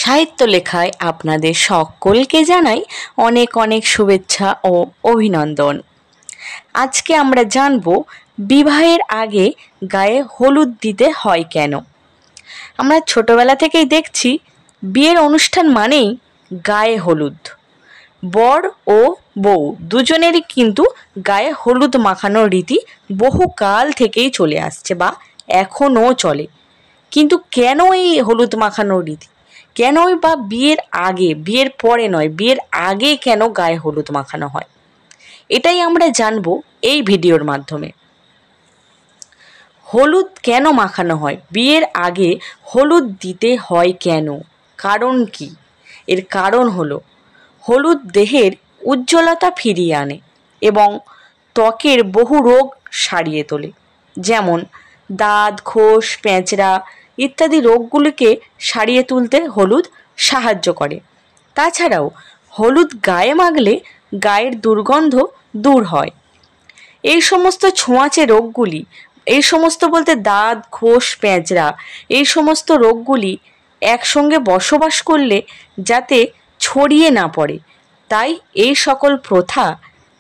সাহিত্য লেখায় আপনাদের সকলকে জানাই অনেক অনেক শুভেচ্ছা ও অভিনন্দন। আজকে আমরা জানব বিবাহের আগে গায়ে হলুদ দিতে হয় কেন। আমরা ছোটবেলা থেকেই দেখছি বিয়ের অনুষ্ঠান মানেই গায়ে হলুদ। বর ও বউ দুজনেরই কিন্তু গায়ে হলুদ মাখানোর রীতি বহুকাল থেকেই চলে আসছে বা এখনও চলে। কিন্তু কেন এই হলুদ মাখানোর রীতি, কেনই বা বিয়ের আগে, বিয়ের পরে নয়, বিয়ের আগে কেন গায়ে হলুদ মাখানো হয়, এটাই আমরা জানবো এই ভিডিওর মাধ্যমে। হলুদ কেন মাখানো হয়, বিয়ের আগে হলুদ দিতে হয় কেন, কারণ কি? এর কারণ হলো হলুদ দেহের উজ্জ্বলতা ফিরিয়ে আনে এবং ত্বকের বহু রোগ সারিয়ে তোলে, যেমন দাঁত, খোস, পেঁচড়া ইত্যাদি রোগগুলিকে সারিয়ে তুলতে হলুদ সাহায্য করে। তাছাড়াও হলুদ গায়ে মাখলে গায়ের দুর্গন্ধ দূর হয়। এই সমস্ত ছোঁয়াচে রোগগুলি, এই সমস্ত বলতে দাঁত, খোস, পেঁচড়া, এই সমস্ত রোগগুলি একসঙ্গে বসবাস করলে যাতে ছড়িয়ে না পড়ে, তাই এই সকল প্রথা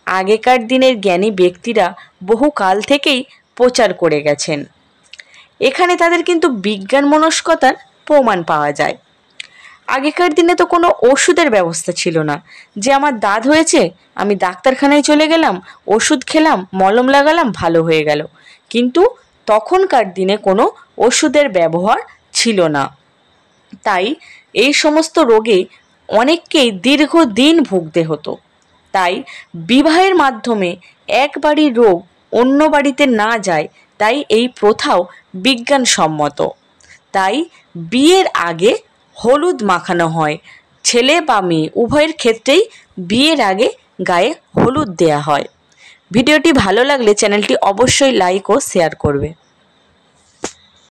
আগেকার দিনের জ্ঞানী ব্যক্তিরা বহুকাল থেকেই প্রচার করে গেছেন। এখানে তাদের কিন্তু বিজ্ঞান মনস্কতার প্রমাণ পাওয়া যায়। আগেকার দিনে তো কোনো ওষুধের ব্যবস্থা ছিল না যে আমার দাঁত হয়েছে, আমি ডাক্তারখানায় চলে গেলাম, ওষুধ খেলাম, মলম লাগালাম, ভালো হয়ে গেল। কিন্তু তখনকার দিনে কোনো ওষুধের ব্যবহার ছিল না, তাই এই সমস্ত রোগে অনেককেই দীর্ঘদিন ভুগতে হতো। তাই বিবাহের মাধ্যমে এক বাড়ির রোগ অন্য বাড়িতে না যায়, তাই এই প্রথাও বিজ্ঞানসম্মত। তাই বিয়ের আগে হলুদ মাখানো হয়। ছেলে বা মেয়ে উভয়ের ক্ষেত্রেই বিয়ের আগে গায়ে হলুদ দেয়া হয়। ভিডিওটি ভালো লাগলে চ্যানেলটি অবশ্যই লাইক ও শেয়ার করবে।